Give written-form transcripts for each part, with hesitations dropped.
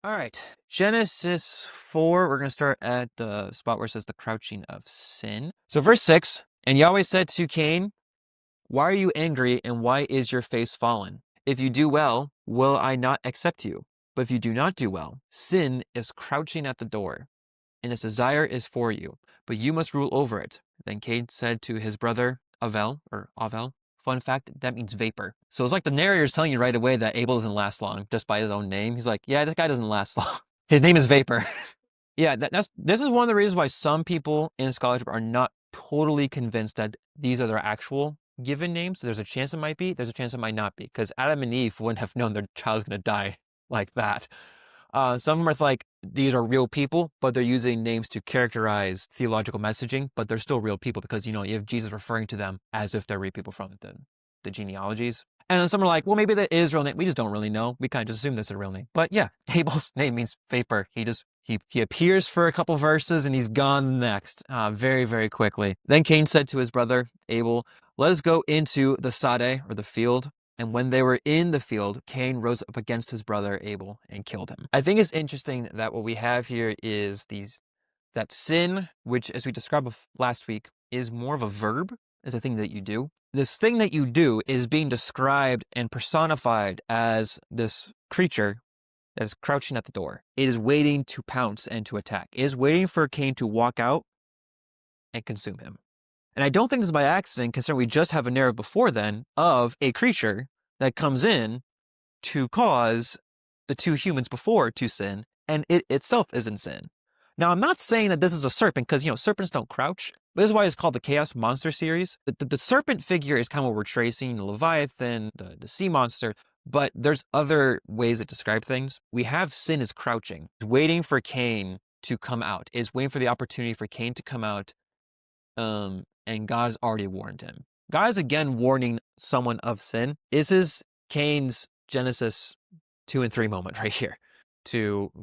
All right. Genesis 4, we're going to start at the spot where it says the crouching of sin. So verse 6, and Yahweh said to Cain, why are you angry and why is your face fallen? If you do well, will I not accept you? But if you do not do well, sin is crouching at the door, and its desire is for you, but you must rule over it. Then Cain said to his brother Avel, fun fact, that means vapor. So it's like the narrator is telling you right away that Abel doesn't last long just by his own name. He's like, yeah, this guy doesn't last long. His name is Vapor. Yeah, this is one of the reasons why some people in scholarship are not totally convinced that these are their actual given names. There's a chance it might be, there's a chance it might not be, because Adam and Eve wouldn't have known their child's going to die like that. Some of them are like, these are real people, but they're using names to characterize theological messaging, but they're still real people because, you have Jesus referring to them as if they're real people from the genealogies. And then some are like, well, maybe that is real name. We just don't really know. We kind of just assume that's a real name. But yeah, Abel's name means vapor. He appears for a couple verses and he's gone next, very, very quickly. Then Cain said to his brother Abel, let us go into the sade, or the field. And when they were in the field, Cain rose up against his brother Abel and killed him. I think it's interesting that what we have here is that sin, which as we described last week, is more of a verb, is a thing that you do. This thing that you do is being described and personified as this creature that is crouching at the door. It is waiting to pounce and to attack. It is waiting for Cain to walk out and consume him. And I don't think this is by accident, considering we just have a narrative before then of a creature that comes in to cause the two humans before to sin, and it itself is in sin. Now, I'm not saying that this is a serpent, because, serpents don't crouch. But this is why it's called the Chaos Monster series. The serpent figure is kind of what we're tracing, the Leviathan, the sea monster, but there's other ways to describe things. We have sin is crouching, waiting for Cain to come out, is waiting for the opportunity for Cain to come out, and God's already warned him. God is again warning someone of sin. This is Cain's Genesis 2 and 3 moment right here.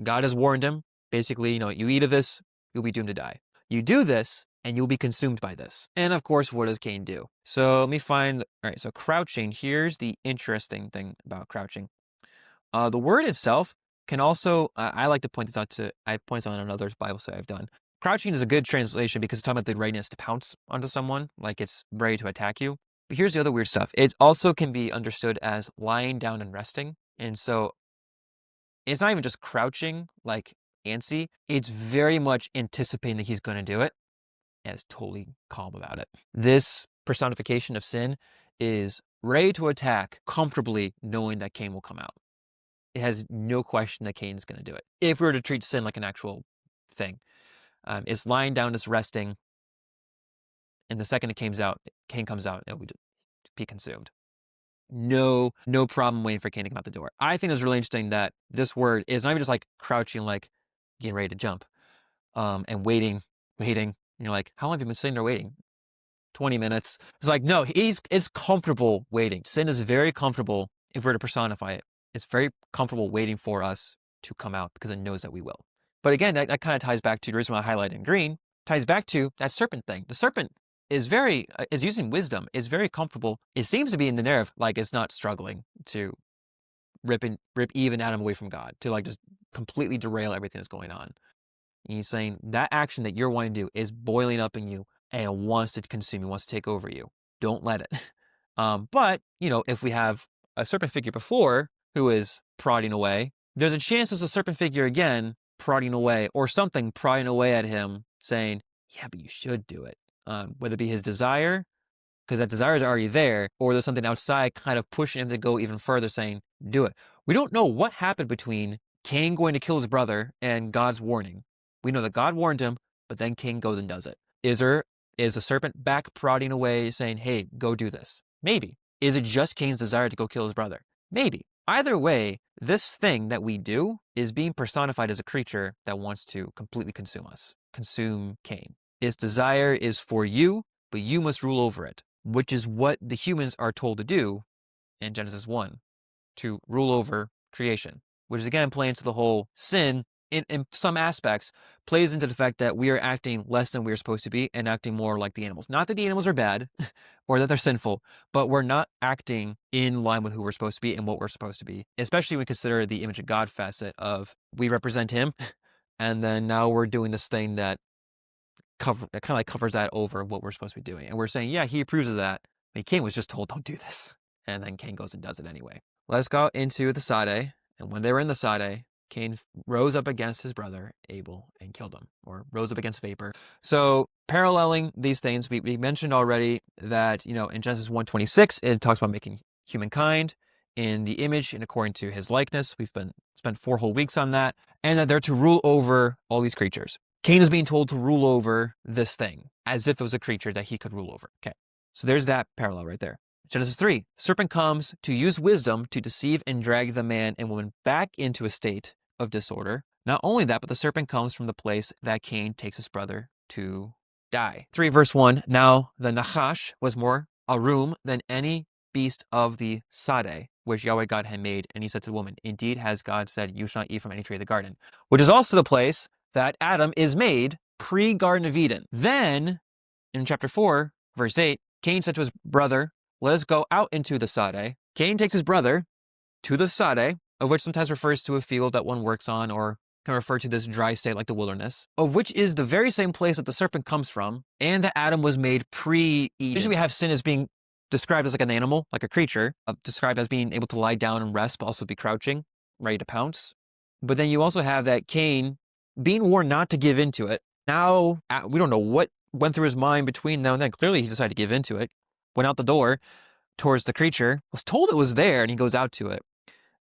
God has warned him. Basically, you eat of this, you'll be doomed to die. You do this, and you'll be consumed by this. And of course, what does Cain do? So let me find, all right, so crouching, here's the interesting thing about crouching. The word itself can also, I like to point this out I point this out in another Bible study I've done. Crouching is a good translation because it's talking about the readiness to pounce onto someone, like it's ready to attack you. But here's the other weird stuff. It also can be understood as lying down and resting. And so it's not even just crouching like antsy. It's very much anticipating that he's going to do it and is totally calm about it. This personification of sin is ready to attack, comfortably knowing that Cain will come out. It has no question that Cain's going to do it. If we were to treat sin like an actual thing, it's lying down, it's resting, and the second Cain comes out, it would be consumed. No problem waiting for Cain to come out the door. I think it's really interesting that this word is not even just like crouching, like getting ready to jump, and waiting. And you're like, how long have you been sitting there waiting? 20 minutes. It's like, no, it's comfortable waiting. Sin is very comfortable, if we're to personify it. It's very comfortable waiting for us to come out because it knows that we will. But again, that kind of ties back to the reason why I highlighted in green, ties back to that serpent thing. The serpent is using wisdom, is very comfortable. It seems to be in the narrative like it's not struggling to rip Eve and Adam away from God, to like just completely derail everything that's going on. And he's saying that action that you're wanting to do is boiling up in you and wants to consume you, wants to take over you. Don't let it. But, if we have a serpent figure before who is prodding away, there's a chance there's a serpent figure again prodding away, or something prodding away at him saying, yeah, but you should do it. Whether it be his desire, because that desire is already there, or there's something outside kind of pushing him to go even further saying, do it. We don't know what happened between Cain going to kill his brother and God's warning. We know that God warned him, but then Cain goes and does it. Is the serpent back prodding away saying, hey, go do this? Maybe. Is it just Cain's desire to go kill his brother? Maybe. Either way, this thing that we do is being personified as a creature that wants to completely consume us, consume Cain. Its desire is for you, but you must rule over it, which is what the humans are told to do in Genesis 1, to rule over creation, which is again playing into the whole sin in some aspects, plays into the fact that we are acting less than we are supposed to be and acting more like the animals. Not that the animals are bad or that they're sinful, but we're not acting in line with who we're supposed to be and what we're supposed to be, especially when we consider the image of God facet of we represent him, and then now we're doing this thing that kind of like covers that over what we're supposed to be doing. And we're saying, yeah, he approves of that. I mean, Cain was just told, don't do this. And then Cain goes and does it anyway. Let's go into the Sade. And when they were in the Sade, Cain rose up against his brother Abel and killed him, or rose up against vapor. So paralleling these things, we mentioned already that, in Genesis 1:26, it talks about making humankind in the image and according to his likeness. We've spent 4 whole weeks on that, and that they're to rule over all these creatures. Cain is being told to rule over this thing as if it was a creature that he could rule over. Okay, so there's that parallel right there. Genesis 3, serpent comes to use wisdom to deceive and drag the man and woman back into a state of disorder. Not only that, but the serpent comes from the place that Cain takes his brother to die. 3 verse 1, now the Nachash was more arum than any beast of the Sade, which Yahweh God had made. And he said to the woman, indeed has God said, you shall not eat from any tree of the garden, which is also the place that Adam is made pre-Garden of Eden. Then, in chapter 4, verse 8, Cain said to his brother, let us go out into the Sade. Cain takes his brother to the Sade, of which sometimes refers to a field that one works on, or can refer to this dry state like the wilderness, of which is the very same place that the serpent comes from, and that Adam was made pre-Eden. Usually we have sin as being described as like an animal, like a creature, described as being able to lie down and rest, but also be crouching, ready to pounce. But then you also have that Cain being warned not to give into it. Now, we don't know what went through his mind between now and then. Clearly, he decided to give into it. Went out the door towards the creature, was told it was there, and he goes out to it.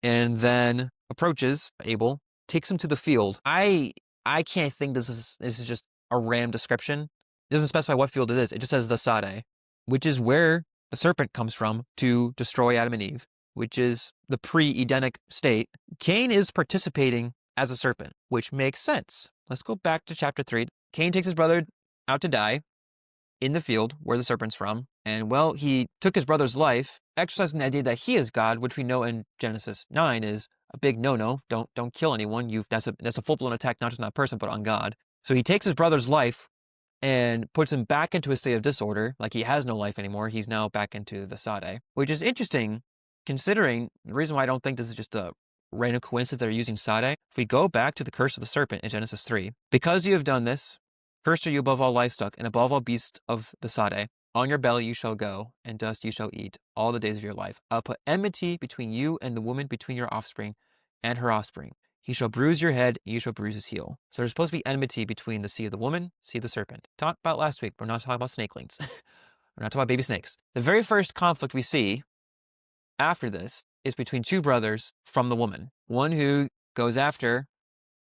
And then approaches Abel, takes him to the field. I can't think this is just a random description. It doesn't specify what field it is. It just says the Sade, which is where the serpent comes from to destroy Adam and Eve, which is the pre-Edenic state. Cain is participating as a serpent, which makes sense. Let's go back to chapter 3. Cain takes his brother out to die in the field where the serpent's from. And well, he took his brother's life, exercising the idea that he is God, which we know in Genesis 9 is a big no-no. Don't kill anyone. That's a full-blown attack, not just on that person, but on God. So he takes his brother's life and puts him back into a state of disorder, like he has no life anymore. He's now back into the Sade, which is interesting, considering the reason why I don't think this is just a random coincidence that are using Sade. If we go back to the curse of the serpent in Genesis 3, because you have done this, cursed are you above all livestock and above all beasts of the Sade. On your belly you shall go, and dust you shall eat all the days of your life. I'll put enmity between you and the woman, between your offspring and her offspring. He shall bruise your head, and you shall bruise his heel. So there's supposed to be enmity between the seed of the woman, seed of the serpent. Talked about last week. We're not talking about snakelings. We're not talking about baby snakes. The very first conflict we see after this is between 2 brothers from the woman. One who goes after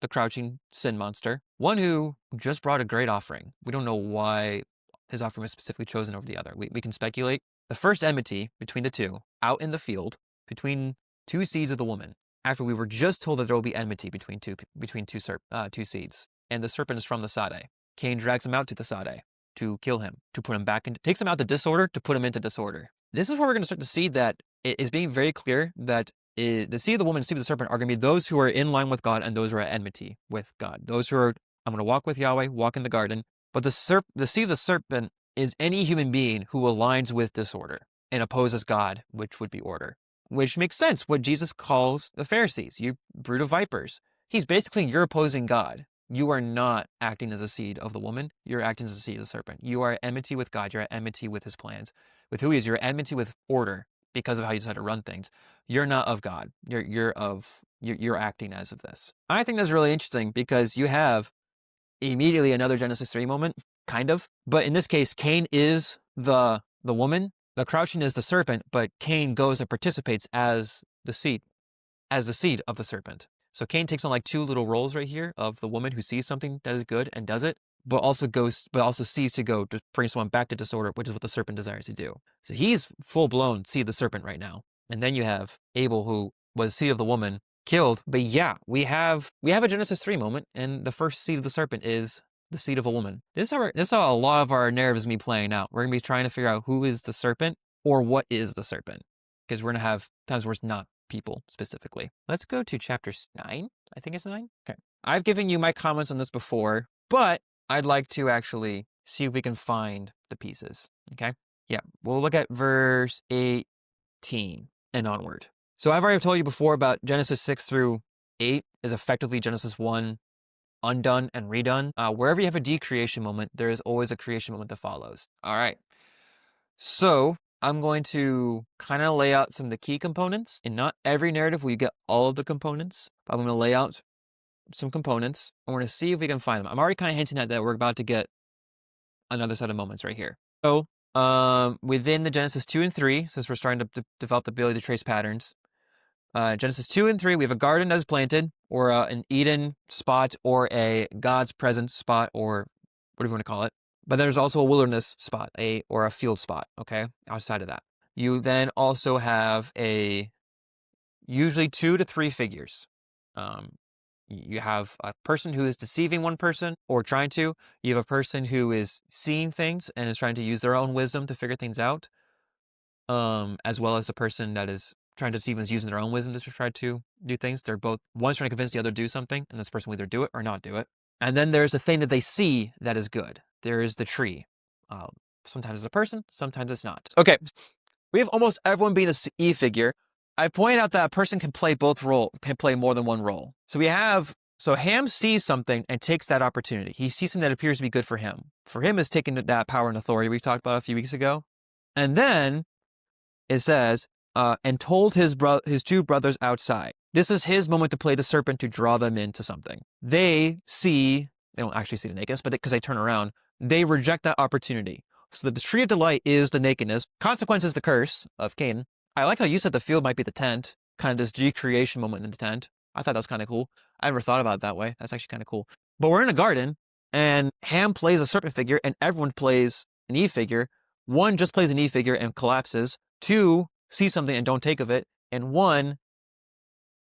the crouching sin monster. One who just brought a great offering. We don't know why his offering was specifically chosen over the other. We can speculate. The first enmity between the two, out in the field, between 2 seeds of the woman, after we were just told that there will be enmity between two seeds. And the serpent is from the Sade. Cain drags him out to the Sade to kill him, to put him back into, takes him out to disorder to put him into disorder. This is where we're going to start to see that it is being very clear that the seed of the woman and seed of the serpent are going to be those who are in line with God and those who are at enmity with God. Those who are, I'm going to walk with Yahweh, walk in the garden. But the seed of the serpent is any human being who aligns with disorder and opposes God, which would be order. Which makes sense what Jesus calls the Pharisees, you brood of vipers. He's basically, you're opposing God. You are not acting as a seed of the woman. You're acting as a seed of the serpent. You are at enmity with God. You're at enmity with his plans, with who he is. You're at enmity with order because of how you decide to run things. You're not of God. You're acting as of this. I think that's really interesting because you have immediately another Genesis 3 moment, kind of. But in this case, Cain is the woman. The crouching is the serpent, but Cain goes and participates as the seed of the serpent. So Cain takes on like 2 little roles right here of the woman who sees something that is good and does it, but also sees to go to bring someone back to disorder, which is what the serpent desires to do. So he's full blown seed of the serpent right now. And then you have Abel, who was seed of the woman, killed. But yeah, we have a Genesis 3 moment, and the first seed of the serpent is the seed of a woman. This is how a lot of our narratives be playing out. We're going to be trying to figure out who is the serpent or what is the serpent, because we're going to have times where it's not people specifically. Let's go to chapter 9. I think it's 9. Okay. I've given you my comments on this before, but I'd like to actually see if we can find the pieces, okay? Yeah, we'll look at verse 18 and onward. So I've already told you before about Genesis 6 through 8 is effectively Genesis 1 undone and redone. Wherever you have a decreation moment, there is always a creation moment that follows. All right. So I'm going to kind of lay out some of the key components. In not every narrative will you get all of the components, but I'm going to lay out some components, and we're going to see if we can find them. I'm already kind of hinting at that we're about to get another set of moments right here. So within the Genesis 2 and 3, since we're starting to develop the ability to trace patterns, Genesis 2 and 3, we have a garden that is planted, or an Eden spot, or a God's presence spot, or whatever you want to call it. But there's also a wilderness spot, or a field spot, okay, outside of that. You then also have usually 2 to 3 figures. You have a person who is deceiving one person, or trying to. You have a person who is seeing things and is trying to use their own wisdom to figure things out, as well as the person that is trying to deceive and is using their own wisdom to try to do things. They're both, one's trying to convince the other to do something, and this person will either do it or not do it. And then there's a thing that they see that is good. There is the tree. Sometimes it's a person, sometimes it's not. Okay, we have almost everyone being an E figure. I pointed out that a person can play more than one role. So Ham sees something and takes that opportunity. He sees something that appears to be good for him. For him, is taking that power and authority we've talked about a few weeks ago. And then it says, and told his 2 brothers outside. This is his moment to play the serpent to draw them into something. They don't actually see the nakedness, but because they turn around, they reject that opportunity. So the tree of delight is the nakedness. Consequence is the curse of Cain. I liked how you said the field might be the tent, kind of this decreation moment in the tent. I thought that was kind of cool. I never thought about it that way. That's actually kind of cool. But we're in a garden, and Ham plays a serpent figure, and everyone plays an Eve figure. 1 just plays an Eve figure and collapses. 2 see something and don't take of it. And 1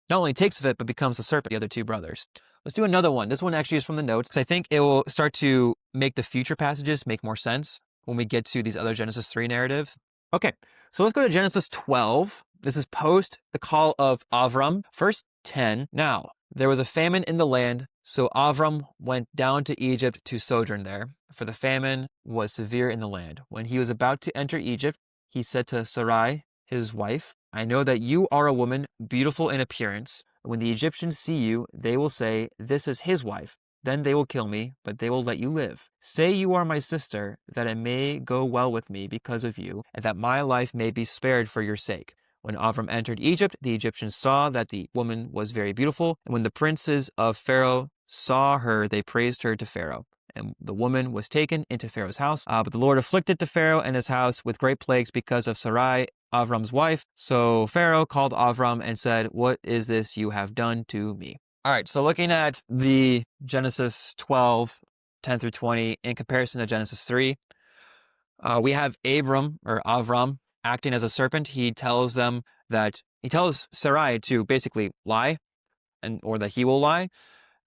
not only takes of it, but becomes the serpent, the other 2 brothers. Let's do another one. This one actually is from the notes, because I think it will start to make the future passages make more sense when we get to these other Genesis 3 narratives. Okay, so let's go to Genesis 12. This is post the call of Avram. Verse 10. Now, there was a famine in the land, so Avram went down to Egypt to sojourn there, for the famine was severe in the land. When he was about to enter Egypt, he said to Sarai, his wife, I know that you are a woman beautiful in appearance. When the Egyptians see you, they will say, this is his wife. Then they will kill me, but they will let you live. Say you are my sister, that it may go well with me because of you, and that my life may be spared for your sake. When Avram entered Egypt, the Egyptians saw that the woman was very beautiful, and when the princes of Pharaoh saw her, they praised her to Pharaoh. And the woman was taken into Pharaoh's house. But the Lord afflicted the Pharaoh and his house with great plagues because of Sarai, Avram's wife. So Pharaoh called Avram and said, what is this you have done to me? All right, so looking at the Genesis 12, 10 through 20, in comparison to Genesis 3, we have Avram, acting as a serpent. He tells Sarai to basically lie, or that he will lie,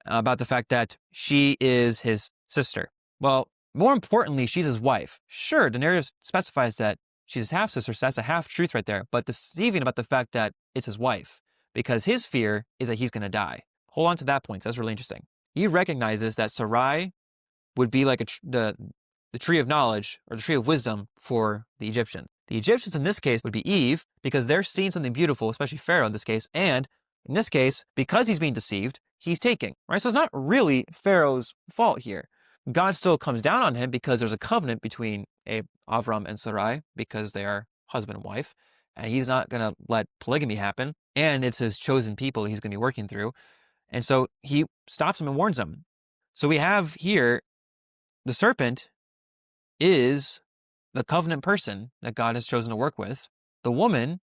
about the fact that she is his sister. Well, more importantly, she's his wife. Sure, the narrative specifies that she's his half-sister, so that's a half-truth right there, but deceiving about the fact that it's his wife, because his fear is that he's going to die. Hold on to that point. That's really interesting. He recognizes that Sarai would be like the tree of knowledge, or the tree of wisdom for the Egyptians. The Egyptians in this case would be Eve, because they're seeing something beautiful, especially Pharaoh in this case, and in this case, because he's being deceived, he's taking, right? So it's not really Pharaoh's fault here. God still comes down on him because there's a covenant between Avram and Sarai, because they are husband and wife, and he's not going to let polygamy happen, and it's his chosen people he's going to be working through. And so he stops him and warns him. So we have here, the serpent is the covenant person that God has chosen to work with. The woman,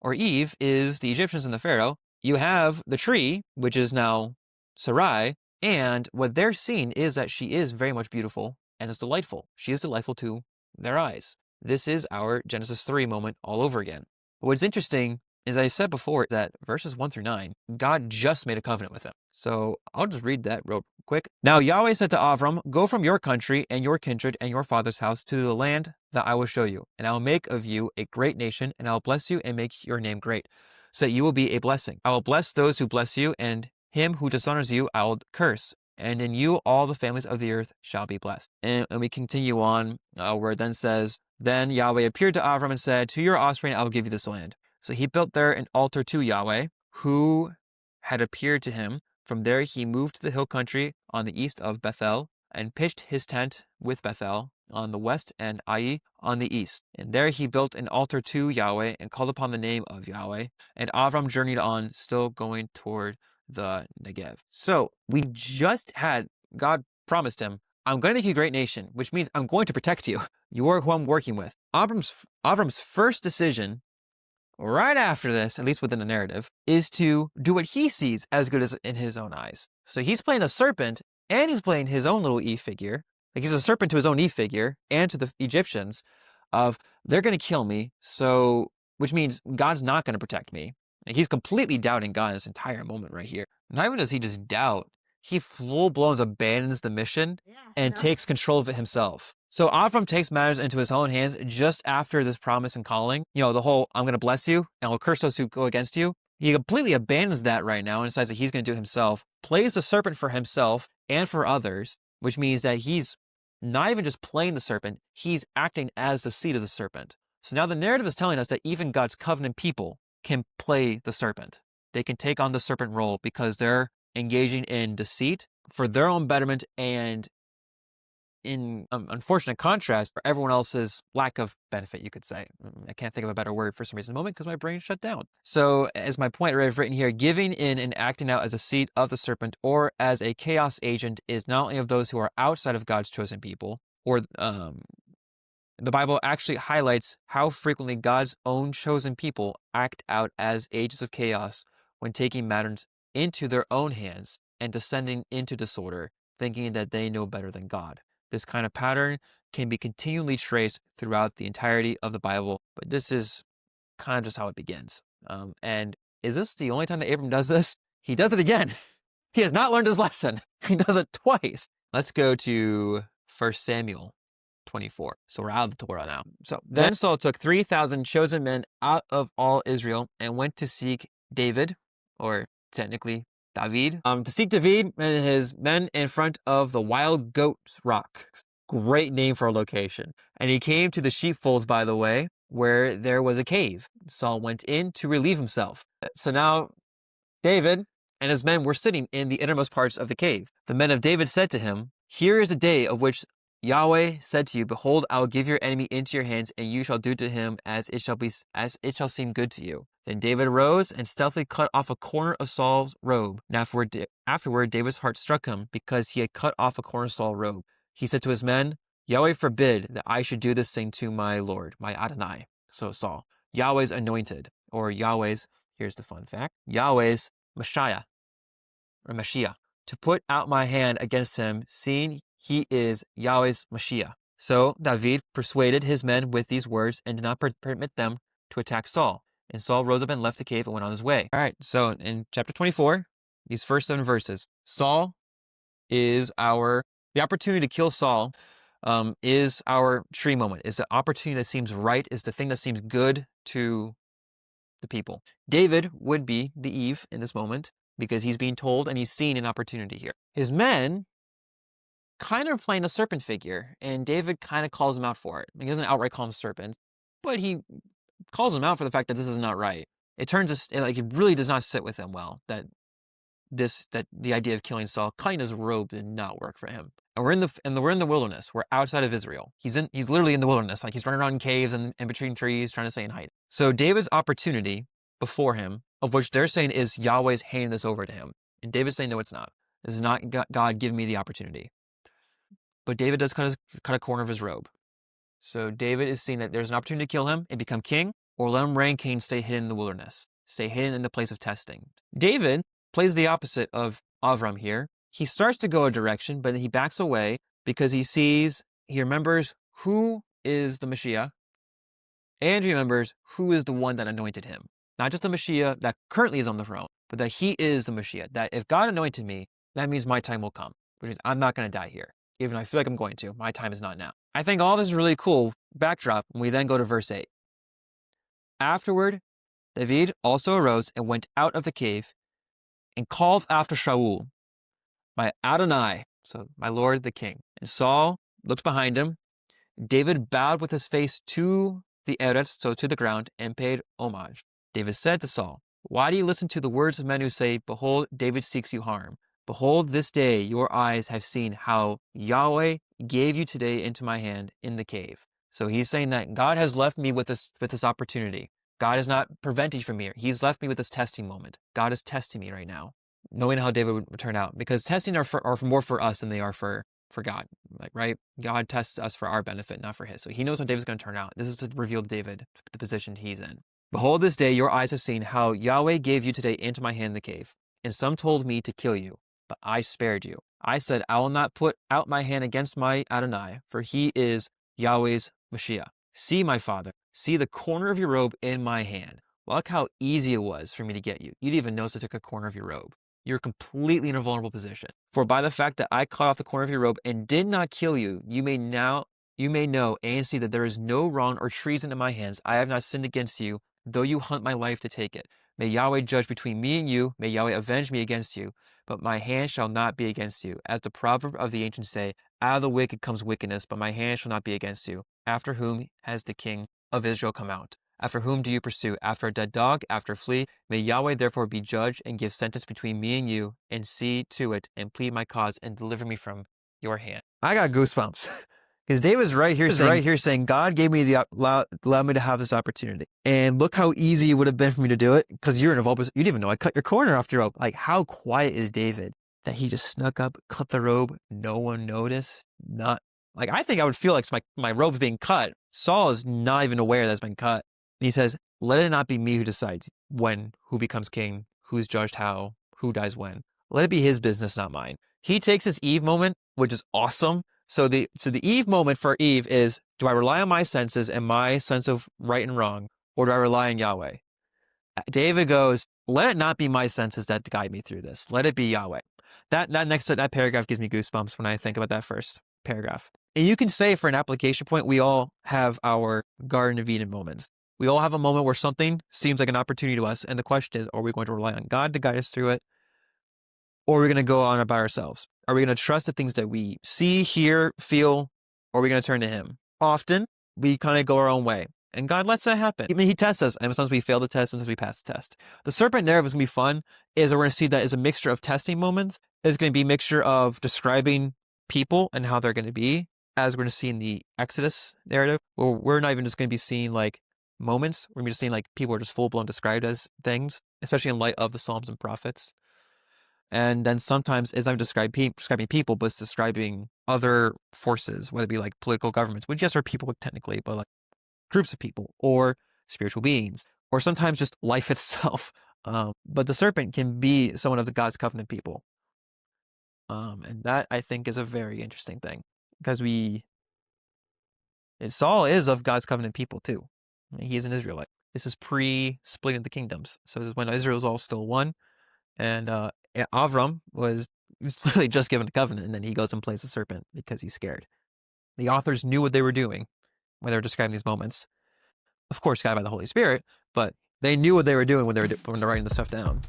or Eve, is the Egyptians and the Pharaoh. You have the tree, which is now Sarai, and what they're seeing is that she is very much beautiful and is delightful. She is delightful to their eyes. This is our Genesis 3 moment all over again. What's interesting, as I said before, that verses 1 through 9, God just made a covenant with him. So I'll just read that real quick. Now Yahweh said to Avram, go from your country and your kindred and your father's house to the land that I will show you, and I will make of you a great nation, and I will bless you and make your name great, so that you will be a blessing. I will bless those who bless you, and him who dishonors you I will curse, and in you all the families of the earth shall be blessed. And we continue on, where it then says, Then Yahweh appeared to Avram and said, To your offspring I will give you this land. So he built there an altar to Yahweh, who had appeared to him. From there he moved to the hill country on the east of Bethel, and pitched his tent with Bethel on the west and Ai on the east. And there he built an altar to Yahweh and called upon the name of Yahweh. And Avram journeyed on, still going toward the Negev. So we just had God promised him, I'm going to make you a great nation, which means I'm going to protect you. You are who I'm working with. Avram's first decision right after this, at least within the narrative, is to do what he sees as good as in his own eyes. So he's playing a serpent, and he's playing his own little Eve figure. Like he's a serpent to his own Eve figure and to the Egyptians of, they're going to kill me, so, which means God's not going to protect me. And he's completely doubting God in this entire moment right here. Not even does he just doubt, he full-blown abandons the mission and takes control of it himself. So Avram takes matters into his own hands just after this promise and calling. You know, the whole, I'm going to bless you and I'll curse those who go against you. He completely abandons that right now and decides that he's going to do it himself, plays the serpent for himself and for others, which means that he's not even just playing the serpent, he's acting as the seed of the serpent. So now the narrative is telling us that even God's covenant people can play the serpent. They can take on the serpent role because they're engaging in deceit for their own betterment and in unfortunate contrast for everyone else's lack of benefit, you could say. I can't think of a better word for some reason at the moment because my brain shut down. So as my point I've written here, giving in and acting out as a seed of the serpent or as a chaos agent is not only of those who are outside of God's chosen people, or the Bible actually highlights how frequently God's own chosen people act out as agents of chaos when taking matters into their own hands and descending into disorder, thinking that they know better than God. This kind of pattern can be continually traced throughout the entirety of the Bible, but this is kind of just how it begins. And is this the only time that Abram does this? He does it again. He has not learned his lesson. He does it twice. Let's go to 1 Samuel 24. So we're out of the Torah now. So then Saul took 3,000 chosen men out of all Israel and went to seek David, or technically David, to seek David and his men in front of the Wild Goats Rock. Great name for a location. And he came to the sheepfolds by the way, where there was a cave. Saul went in to relieve himself. So now David and his men were sitting in the innermost parts of the cave. The men of David said to him, Here is a day of which Yahweh said to you, Behold, I will give your enemy into your hands, and you shall do to him as it shall seem good to you. Then David arose and stealthily cut off a corner of Saul's robe. And afterward, David's heart struck him because he had cut off a corner of Saul's robe. He said to his men, Yahweh forbid that I should do this thing to my Lord, my Adonai. So Saul, Yahweh's anointed, or Yahweh's, here's the fun fact, Yahweh's Messiah, or Mashiach, to put out my hand against him, seeing he is Yahweh's Mashiach. So David persuaded his men with these words and did not permit them to attack Saul. And Saul rose up and left the cave and went on his way. All right, so in chapter 24, these first 7 verses, Saul is the opportunity to kill Saul is our tree moment, is the opportunity that seems right, is the thing that seems good to the people. David would be the Eve in this moment because he's being told and he's seeing an opportunity here. His men kind of playing a serpent figure, and David kind of calls him out for it. He doesn't outright call him serpent, but he calls him out for the fact that this is not right. It really does not sit with him well that the idea of killing Saul, cutting his robe, did not work for him. And we're in the wilderness. We're outside of Israel. He's literally in the wilderness, like he's running around in caves and between trees, trying to stay in hide. So David's opportunity before him, of which they're saying is Yahweh's handing this over to him, and David's saying no, it's not. This is not God giving me the opportunity. But David does cut a corner of his robe. So David is seeing that there's an opportunity to kill him and become king, or let him reign king, stay hidden in the wilderness, stay hidden in the place of testing. David plays the opposite of Avram here. He starts to go a direction, but he backs away because he remembers who is the Mashiach, and he remembers who is the one that anointed him. Not just the Mashiach that currently is on the throne, but that he is the Mashiach. That if God anointed me, that means my time will come, which means I'm not going to die here. Even though I feel like I'm going to. My time is not now. I think all this is really cool backdrop when we then go to verse 8. Afterward, David also arose and went out of the cave, and called after Shaul, my Adonai, so my Lord the king. And Saul looked behind him. David bowed with his face to the eretz, so to the ground, and paid homage. David said to Saul, why do you listen to the words of men who say, behold, David seeks you harm? Behold, this day your eyes have seen how Yahweh gave you today into my hand in the cave. So he's saying that God has left me with this opportunity. God is not preventing from me. He's left me with this testing moment. God is testing me right now, knowing how David would turn out. Because testing are more for us than they are for God. Like, right? God tests us for our benefit, not for his. So he knows how David's going to turn out. This is to reveal David, the position he's in. Behold, this day your eyes have seen how Yahweh gave you today into my hand in the cave. And some told me to kill you, but I spared you. I said, I will not put out my hand against my Adonai, for he is Yahweh's Mashiach. See, my father, see the corner of your robe in my hand. Look how easy it was for me to get you. You didn't even notice I took a corner of your robe. You're completely in a vulnerable position. For by the fact that I cut off the corner of your robe and did not kill you, you may know and see that there is no wrong or treason in my hands. I have not sinned against you, though you hunt my life to take it. May Yahweh judge between me and you. May Yahweh avenge me against you. But my hand shall not be against you. As the proverb of the ancients say, out of the wicked comes wickedness, but my hand shall not be against you. After whom has the king of Israel come out? After whom do you pursue? After a dead dog? After a flea? May Yahweh therefore be judge and give sentence between me and you, and see to it, and plead my cause, and deliver me from your hand. I got goosebumps. Because David's right here saying, God gave me allowed me to have this opportunity. And look how easy it would have been for me to do it, because you're in a vulnerable position. You didn't even know I cut your corner off your robe. Like, how quiet is David that he just snuck up, cut the robe, no one noticed? Not like, I think I would feel like my robe is being cut. Saul is not even aware that it's been cut. And he says, let it not be me who decides who becomes king, who's judged how, who dies when. Let it be his business, not mine. He takes this Eve moment, which is awesome. So the Eve moment for Eve is, do I rely on my senses and my sense of right and wrong, or do I rely on Yahweh? David goes, let it not be my senses that guide me through this. Let it be Yahweh. That paragraph gives me goosebumps when I think about that first paragraph. And you can say, for an application point, we all have our Garden of Eden moments. We all have a moment where something seems like an opportunity to us, and the question is, are we going to rely on God to guide us through it, or are we going to go on it by ourselves? Are we going to trust the things that we see, hear, feel, or are we going to turn to him? Often, we kind of go our own way, and God lets that happen. I mean, he tests us, and sometimes we fail the test, sometimes we pass the test. The serpent narrative is going to be fun, is we're going to see that as a mixture of testing moments. It's going to be a mixture of describing people and how they're going to be, as we're going to see in the Exodus narrative, where we're not even just going to be seeing like moments. We're going to be just seeing like people are just full-blown described as things, especially in light of the Psalms and prophets. And then sometimes it's not describing people, but it's describing other forces, whether it be like political governments, which yes are people technically, but like groups of people or spiritual beings, or sometimes just life itself. But the serpent can be someone of the God's covenant people. And that I think is a very interesting thing, because Saul is of God's covenant people too. He is an Israelite. This is pre-splitting the kingdoms. So this is when Israel's all still one. And Avram was literally just given a covenant, and then he goes and plays the serpent because he's scared. The authors knew what they were doing when they were describing these moments. Of course, guided by the Holy Spirit, but they knew what they were doing when they were writing the stuff down.